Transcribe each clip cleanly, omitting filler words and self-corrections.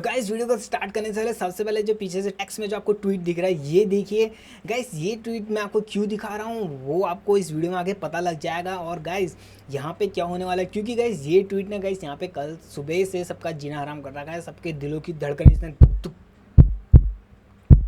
Guys video को start करने से पहले सबसे पहले जो पीछे से टेक्स्ट में जो आपको ट्वीट दिख रहा है ये देखिए। गाइस ये ट्वीट मैं आपको क्यों दिखा रहा हूँ वो आपको इस वीडियो में आगे पता लग जाएगा। और गाइस यहाँ पे क्या होने वाला है, क्योंकि गाइस ये ट्वीट ने गाइस यहाँ पे कल सुबह से सबका जीना हराम कर रखा है, सबके दिलों की धड़कन इसने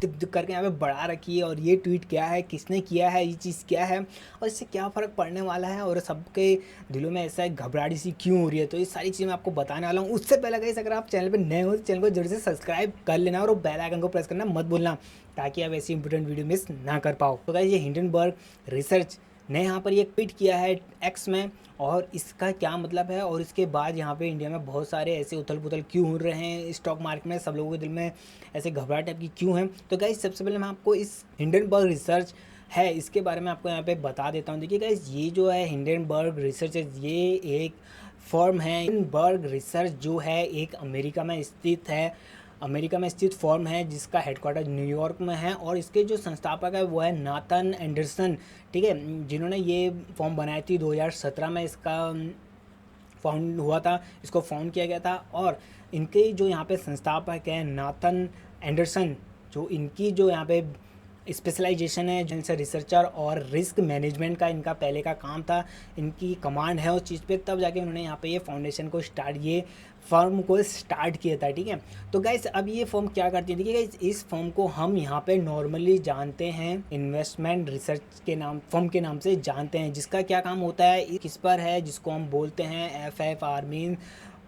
टिप टिप करके यहाँ पे बढ़ा रखी है। और ये ट्वीट क्या है, किसने किया है, ये चीज़ क्या है और इससे क्या फ़र्क पड़ने वाला है और सबके दिलों में ऐसा घबराहट सी क्यों हो रही है, तो ये सारी चीज़ें मैं आपको बताने वाला हूँ। उससे पहले गाइस अगर आप चैनल पे नए हो तो चैनल को जरूर से सब्सक्राइब कर लेना और बेल आइकन को प्रेस करना मत भूलना, ताकि आप ऐसी इंपॉर्टेंट वीडियो मिस ना कर पाओ। तो गाइस ये हिंडनबर्ग रिसर्च ने यहाँ पर ये ट्वीट किया है एक्स में, और इसका क्या मतलब है और इसके बाद यहाँ पे इंडिया में बहुत सारे ऐसे उथल पुथल क्यों हो रहे हैं स्टॉक मार्केट में, सब लोगों के दिल में ऐसे घबराहट टाइप की क्यों है। तो गाइस सबसे पहले मैं आपको इस हिंडनबर्ग रिसर्च है इसके बारे में आपको यहाँ पे बता देता हूँ। देखिए गाइस ये जो है हिंडनबर्ग रिसर्च ये एक फर्म है। हिंडनबर्ग रिसर्च जो है एक अमेरिका में स्थित फर्म है जिसका हेडक्वार्टर न्यूयॉर्क में है, और इसके जो संस्थापक है वो है नाथन एंडरसन, ठीक है, जिन्होंने ये फॉर्म बनाई थी 2017 में इसका फाउंड हुआ था, इसको फाउंड किया गया था। और इनके जो यहाँ पे संस्थापक हैं नाथन एंडरसन, जो इनकी जो यहाँ पे स्पेशलाइजेशन है जिनसे रिसर्चर और रिस्क मैनेजमेंट का इनका पहले का काम था, इनकी कमांड है उस चीज़ पे, तब जाके उन्होंने यहाँ पे ये फाउंडेशन को ये फर्म को स्टार्ट किया था, ठीक है। तो गाइस अब ये फर्म क्या करती है, देखिए गाइस इस फर्म को हम यहाँ पे नॉर्मली जानते हैं इन्वेस्टमेंट रिसर्च के नाम, फर्म के नाम से जानते हैं, जिसका क्या काम होता है किस पर है, जिसको हम बोलते हैं FFR mean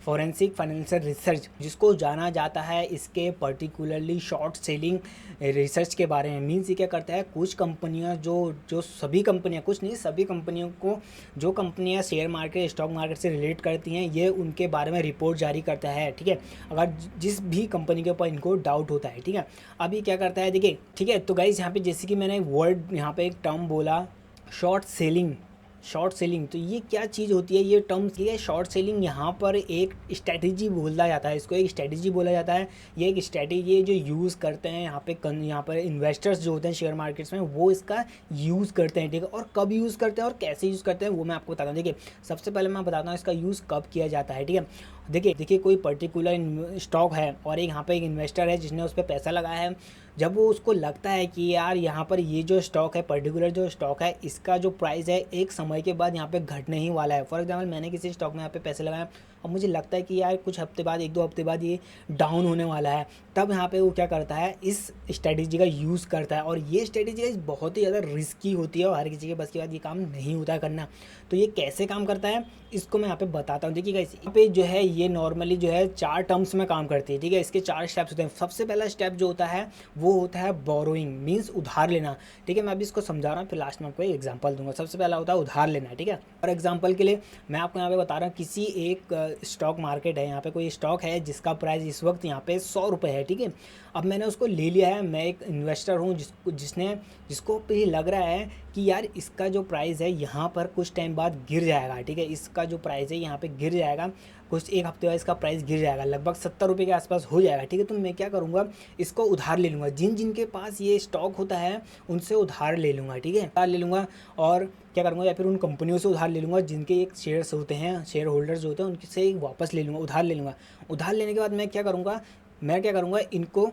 forensic financial research, जिसको जाना जाता है इसके पर्टिकुलरली शॉर्ट सेलिंग रिसर्च के बारे में। मीन्स ये क्या करता है, कुछ कंपनियां जो सभी कंपनियां, कुछ नहीं सभी कंपनियों को, जो कंपनियां शेयर मार्केट स्टॉक मार्केट से रिलेट करती हैं ये उनके बारे में रिपोर्ट जारी करता है, ठीक है, अगर जिस भी कंपनी के ऊपर इनको डाउट होता है, ठीक है। अभी क्या करता है देखिए, ठीक है। तो गाइस यहाँ पे जैसे कि मैंने वर्ड यहाँ पे एक टर्म बोला शॉर्ट सेलिंग, तो ये क्या चीज़ होती है, ये टर्म ये शॉर्ट सेलिंग यहाँ पर एक स्ट्रैटेजी बोला जाता है, इसको एक स्ट्रैटेजी बोला जाता है। ये एक स्ट्रैटेजी है जो यूज़ करते हैं यहाँ पर इन्वेस्टर्स जो होते हैं शेयर मार्केट्स में, वो इसका यूज़ करते हैं, ठीक है। और कब यूज़ करते हैं और कैसे यूज़ करते हैं वो मैं आपको बताता हूँ। देखिए सबसे पहले मैं बताता हूँ इसका यूज़ कब किया जाता है, ठीक है। देखिए कोई पर्टिकुलर स्टॉक है और एक यहाँ पर एक इन्वेस्टर है जिसने उस पर पैसा लगाया है। जब वो उसको लगता है कि यार यहाँ पर ये जो स्टॉक है, पर्टिकुलर जो स्टॉक है, इसका जो प्राइस है एक समय के बाद यहाँ पे घटने ही वाला है। फॉर एग्जांपल मैंने किसी स्टॉक में यहाँ पे पैसे लगाए और मुझे लगता है कि यार कुछ हफ्ते बाद, 1-2 हफ्ते बाद ये डाउन होने वाला है, तब यहाँ पे वो क्या करता है, इस स्ट्रेटेजी का यूज़ करता है। और ये स्ट्रेटेजी बहुत ही ज़्यादा रिस्की होती है और हर किसी के बस की बात ये काम नहीं होता करना। तो ये कैसे काम करता है इसको मैं यहाँ पे बताता हूँ। देखिए यहाँ पे जो है ये नॉर्मली जो है 4 टर्म्स में काम करती है, ठीक है। इसके 4 स्टेप्स होते हैं। सबसे पहला स्टेप जो होता है वो होता है बोरोइंग, मीन्स उधार लेना, ठीक है। मैं अभी इसको समझा रहा हूँ, फिर लास्ट में आपको एक एग्जांपल दूंगा। सबसे पहला होता है उधार लेना, ठीक है। और एग्जांपल के लिए मैं आपको यहाँ पे बता रहा हूँ, किसी एक स्टॉक मार्केट है, यहाँ पे कोई स्टॉक है जिसका प्राइस इस वक्त यहाँ पे 100 रुपये है, ठीक है। अब मैंने उसको ले लिया है, मैं एक इन्वेस्टर हूँ जिसको ये लग रहा है कि यार इसका जो प्राइस है यहाँ पर कुछ टाइम बाद गिर जाएगा, ठीक है। इसका जो प्राइस है यहाँ पे गिर जाएगा, कुछ एक हफ्ते बाद इसका प्राइस गिर जाएगा, लगभग 70 रुपये के आसपास हो जाएगा, ठीक है। तो मैं क्या करूँगा, इसको उधार ले लूँगा, जिनके पास ये स्टॉक होता है उनसे उधार ले लूँगा, ठीक है, उधार ले लूँगा। और क्या करूँगा, या फिर उन कंपनियों से उधार ले लूँगा जिनके एक शेयर्स होते हैं, शेयर होल्डर्स जो होते हैं उनसे वापस ले लूँगा, उधार ले लूँगा। उधार लेने के बाद मैं क्या करूँगा, इनको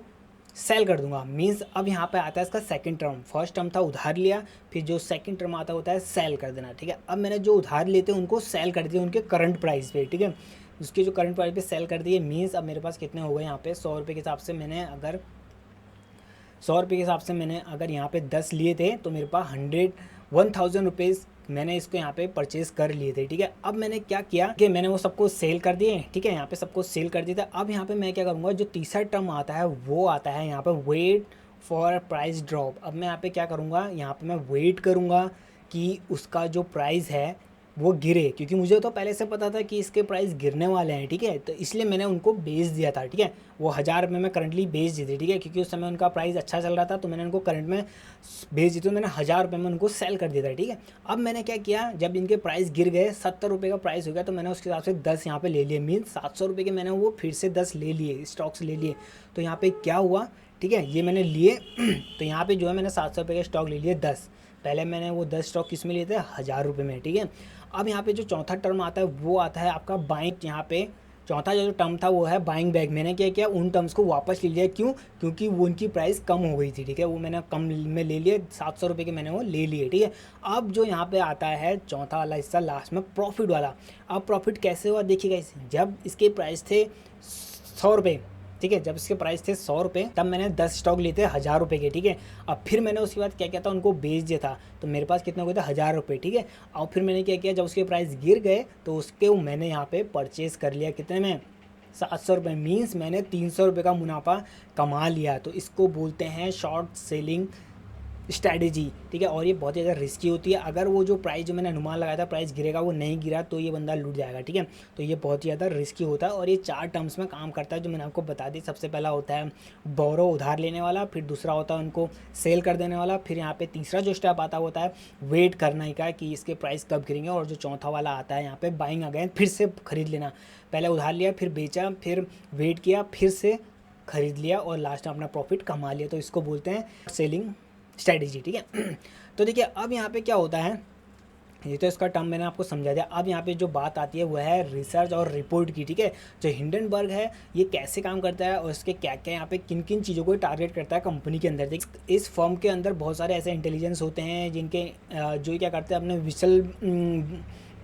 सेल कर दूंगा। मीन्स अब यहाँ पे आता है इसका सेकंड टर्म। फर्स्ट टर्म था उधार लिया, फिर जो सेकंड टर्म आता होता है सेल कर देना, ठीक है। अब मैंने जो उधार लेते हैं उनको सेल कर दिया उनके करंट प्राइस पे, ठीक है, उसके जो करंट प्राइस पे सेल कर दिए। मीन्स अब मेरे पास कितने हो गए यहाँ पे, 100 रुपये के हिसाब से मैंने अगर यहाँ पे 10 लिए थे तो मेरे पास 1000 रुपीज़ मैंने इसको यहाँ पे परचेज कर लिए थे, ठीक है। अब मैंने क्या किया कि मैंने वो सबको सेल कर दिए, ठीक है, यहाँ पे सबको सेल कर दिया था। अब यहाँ पे मैं क्या करूँगा, जो तीसरा टर्म आता है वो आता है यहाँ पे वेट फॉर प्राइस ड्रॉप। अब मैं यहाँ पे क्या करूँगा, यहाँ पे मैं वेट करूँगा कि उसका जो प्राइस है वो गिरे, क्योंकि मुझे तो पहले से पता था कि इसके प्राइस गिरने वाले हैं, ठीक है। तो इसलिए मैंने उनको बेच दिया था, ठीक है, वो 1000 रुपये में करंटली बेच दी थी, ठीक है, क्योंकि उस समय उनका प्राइस अच्छा चल रहा था, तो मैंने उनको करंट में बेच दी, तो मैंने 1000 रुपये में उनको सेल कर दिया था, ठीक है। अब मैंने क्या किया, जब इनके प्राइस गिर गए, 70 रुपये का प्राइस हो गया, तो मैंने उसके हिसाब से 10 यहाँ पर ले लिए। मीन्स 700 रुपये के मैंने वो फिर से 10 ले लिए, स्टॉक्स ले लिए। तो यहाँ पर क्या हुआ, ठीक है, ये मैंने लिए तो यहाँ पर जो है मैंने 700 रुपये के स्टॉक ले लिए 10। पहले मैंने वो 10 स्टॉक किस में लिए थे, 1000 रुपये में, ठीक है। अब यहाँ पे जो चौथा टर्म आता है वो आता है आपका बाइंग, यहाँ पे चौथा जो टर्म था वो है बाइंग बैक। मैंने क्या किया, उन टर्म्स को वापस ले लिया। क्यों? क्योंकि वो उनकी प्राइस कम हो गई थी, ठीक है, वो मैंने कम में ले लिए, 700 रुपये के मैंने वो ले लिए, ठीक है। अब जो यहाँ पे आता है चौथा वाला हिस्सा लास्ट में, प्रॉफिट वाला। अब प्रॉफिट कैसे हुआ देखिएगा, जब इसके प्राइस थे 100 रुपये, ठीक है, जब इसके प्राइस थे 100 रुपये, तब मैंने 10 स्टॉक लिए थे 1000 रुपये के, ठीक है। अब फिर मैंने उसके बाद क्या किया था, उनको बेच दिया था, तो मेरे पास कितने हो गए थे, 1000 रुपये, ठीक है। और फिर मैंने क्या किया, जब उसके प्राइस गिर गए तो उसके मैंने यहाँ पे परचेज़ कर लिया, कितने में, 700 रुपये। मीन्स मैंने 300 रुपये का मुनाफा कमा लिया। तो इसको बोलते हैं शॉर्ट सेलिंग स्ट्रैटेजी, ठीक है। और ये बहुत ही ज़्यादा रिस्की होती है। अगर वो जो प्राइस जो मैंने अनुमान लगाया था प्राइस गिरेगा, वो नहीं गिरा, तो ये बंदा लूट जाएगा, ठीक है। तो ये बहुत ही ज़्यादा रिस्की होता है और ये 4 टर्म्स में काम करता है जो मैंने आपको बता दी। सबसे पहला होता है बोरो, उधार लेने वाला, फिर दूसरा होता है उनको सेल कर देने वाला, फिर यहाँ पे तीसरा जो स्टेप आता होता है वेट करने का कि इसके प्राइस कब गिरेंगे, और जो चौथा वाला आता है यहाँ पे बाइंग अगेन, फिर से खरीद लेना। पहले उधार लिया, फिर बेचा, फिर वेट किया, फिर से खरीद लिया और लास्ट में अपना प्रॉफिट कमा लिया। तो इसको बोलते हैं सेलिंग स्ट्रैटेजी, ठीक है। तो देखिए अब यहाँ पे क्या होता है, ये तो इसका टर्म मैंने आपको समझा दिया। अब यहाँ पे जो बात आती है वो है रिसर्च और रिपोर्ट की, ठीक है। जो हिंडनबर्ग है ये कैसे काम करता है और इसके क्या क्या यहाँ पे किन किन चीज़ों को टारगेट करता है कंपनी के अंदर। इस फर्म के अंदर बहुत सारे ऐसे इंटेलिजेंस होते हैं जिनके जो क्या करते हैं, अपने विशल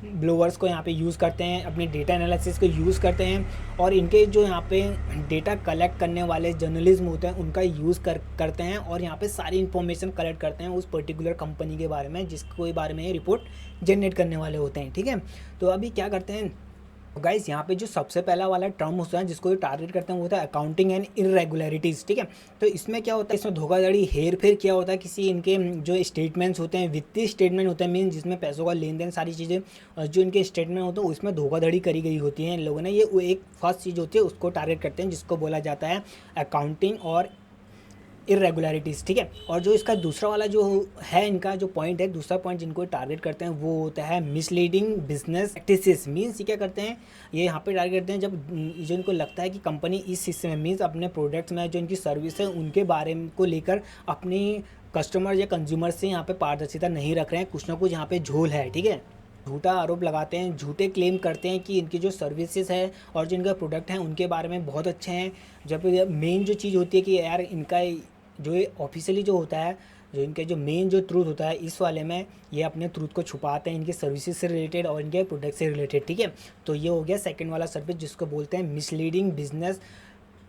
ब्लोअर्स को यहाँ पे यूज़ करते हैं, अपने डेटा एनालिसिस को यूज़ करते हैं, और इनके जो यहाँ पे डेटा कलेक्ट करने वाले जर्नलिज्म होते हैं उनका यूज़ करते हैं, और यहाँ पे सारी इन्फॉर्मेशन कलेक्ट करते हैं उस पर्टिकुलर कंपनी के बारे में जिसके बारे में रिपोर्ट जनरेट करने वाले होते हैं, ठीक है। तो अभी क्या करते हैं गाइस, यहाँ पे जो सबसे पहला वाला टर्म होता है जिसको टारगेट करते हैं वो होता है अकाउंटिंग एंड इरेगुलरिटीज़, ठीक है। तो इसमें क्या होता है, इसमें धोखाधड़ी, हेर फेर किया होता है किसी इनके जो स्टेटमेंट्स होते हैं, वित्तीय स्टेटमेंट होते हैं, मीन जिसमें पैसों का लेन देन सारी चीज़ें, जो इनके स्टेटमेंट होते हैं उसमें धोखाधड़ी करी गई होती है इन लोगों ने। ये एक फर्स्ट चीज़ होती है उसको टारगेट करते हैं जिसको बोला जाता है अकाउंटिंग और इरेगुलरिटीज़, ठीक है। और जो इसका दूसरा वाला जो है, इनका जो पॉइंट है, दूसरा पॉइंट जिनको टारगेट करते हैं वो होता है मिसलीडिंग बिजनेस प्रैक्टिसेस। मीन्स ये क्या करते हैं, ये यहाँ पे टारगेट करते हैं जब जो इनको लगता है कि कंपनी इस हिस्से में, मीन्स अपने प्रोडक्ट्स में जो इनकी सर्विस है उनके बारे में को लेकर अपनी कस्टमर या कंज्यूमर से यहाँ पे पारदर्शिता नहीं रख रहे हैं, कुछ ना कुछ यहाँ पे झोल है, ठीक है। झूठा आरोप लगाते हैं, झूठे क्लेम करते हैं कि इनकी जो सर्विसेज है और जो इनका प्रोडक्ट है उनके बारे में बहुत अच्छे हैं, जब मेन जो चीज़ होती है कि यार इनका जो ऑफिशियली जो होता है, जो इनके जो मेन जो ट्रूथ होता है इस वाले में, ये अपने ट्रूथ को छुपाते हैं इनके सर्विसेज से रिलेटेड और इनके प्रोडक्ट से रिलेटेड, ठीक है। तो ये हो गया सेकंड वाला सर्विस जिसको बोलते हैं मिसलीडिंग बिजनेस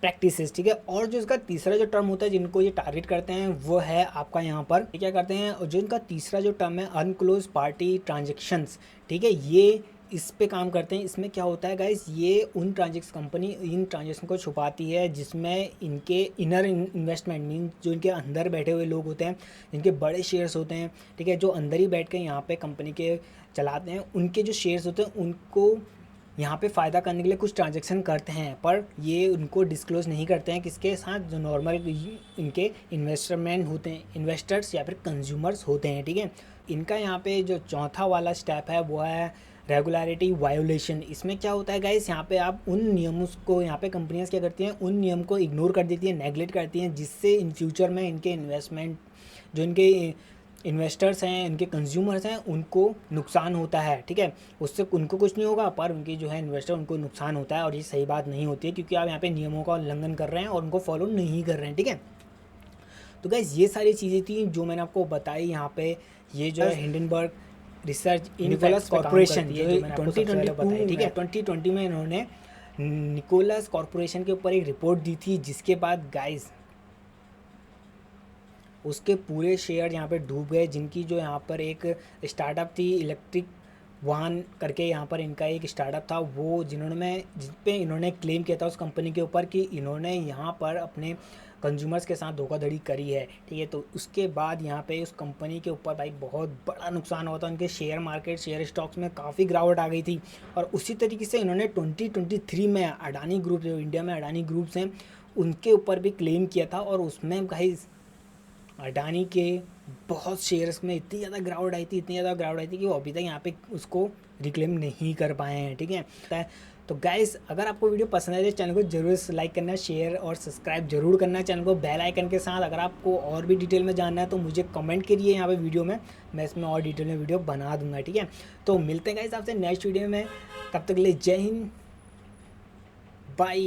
प्रैक्टिसेस, ठीक है। और जो इसका तीसरा जो टर्म होता है जिनको ये टारगेट करते हैं वो है आपका यहाँ पर क्या करते हैं, जो इनका तीसरा जो टर्म है अनक्लोज पार्टी ट्रांजेक्शन्स, ठीक है, ये इस पे काम करते हैं। इसमें क्या होता है गाइस, ये उन कंपनी इन ट्रांजेक्शन को छुपाती है जिसमें इनके इनर इन्वेस्टमेंट, मीन जो इनके अंदर बैठे हुए लोग होते हैं, जिनके बड़े शेयर्स होते हैं, ठीक है, जो अंदर ही बैठ के यहाँ पे कंपनी के चलाते हैं, उनके जो शेयर्स होते हैं उनको यहाँ पे फ़ायदा करने के लिए कुछ ट्रांजेक्शन करते हैं, पर ये उनको डिस्क्लोज़ नहीं करते हैं किसके साथ, जो नॉर्मल इनके इन्वेस्टमेंट होते हैं, इन्वेस्टर्स या फिर कंज्यूमर्स होते हैं, ठीक है। इनका यहाँ पे जो चौथा वाला स्टेप है वो है रेगुलरिटी वायोलेशन। इसमें क्या होता है गाइस, यहाँ पे आप उन नियमों को, यहाँ पे कंपनियाँ क्या करती हैं, उन नियम को इग्नोर कर देती हैं, नेगलेक्ट करती हैं, जिससे इन फ्यूचर में इनके इन्वेस्टमेंट, जो इनके इन्वेस्टर्स हैं, इनके कंज्यूमर्स हैं, उनको नुकसान होता है, ठीक है। उससे उनको कुछ नहीं होगा पर उनकी जो है इन्वेस्टर, उनको नुकसान होता है, और ये सही बात नहीं होती है क्योंकि आप यहाँ पे नियमों का उल्लंघन कर रहे हैं और उनको फॉलो नहीं कर रहे हैं, ठीक है। तो गाइस ये सारी चीज़ें थी जो मैंने आपको बताई यहाँ पे। ये जो है हिंडनबर्ग रिसर्च निकोलस कॉर्पोरेशन, ये 2020 ठीक है, 2020 में इन्होंने निकोलस कॉर्पोरेशन के ऊपर एक रिपोर्ट दी थी, जिसके बाद गाइस उसके पूरे शेयर यहाँ पे डूब गए। जिनकी जो यहाँ पर एक स्टार्टअप थी इलेक्ट्रिक वाहन करके, यहाँ पर इनका एक स्टार्टअप था, वो जिन पे इन्होंने क्लेम किया था उस कंपनी के ऊपर कि इन्होंने यहाँ पर अपने कंज्यूमर्स के साथ धोखाधड़ी करी है, ठीक है। तो उसके बाद यहाँ पे उस कंपनी के ऊपर भाई बहुत बड़ा नुकसान हुआ था, उनके शेयर मार्केट, शेयर स्टॉक्स में काफ़ी गिरावट आ गई थी। और उसी तरीके से इन्होंने 2023 में अडानी ग्रुप, जो इंडिया में अडानी ग्रुप्स हैं, उनके ऊपर भी क्लेम किया था, और उसमें भाई अडानी के बहुत शेयर्स में इतनी ज़्यादा गिरावट आई थी कि वो अभी तक यहाँ पे उसको रिक्लेम नहीं कर पाए हैं, ठीक है। तो गाइस अगर आपको वीडियो पसंद आए तो चैनल को जरूर लाइक करना, शेयर और सब्सक्राइब जरूर करना चैनल को बेल आइकन के साथ। अगर आपको और भी डिटेल में जानना है तो मुझे कमेंट करिए यहाँ पे वीडियो में, मैं इसमें और डिटेल में वीडियो बना दूंगा, ठीक है। तो मिलते हैं गाइस आपसे नेक्स्ट वीडियो में, तब तक के लिए जय हिंद। बाय।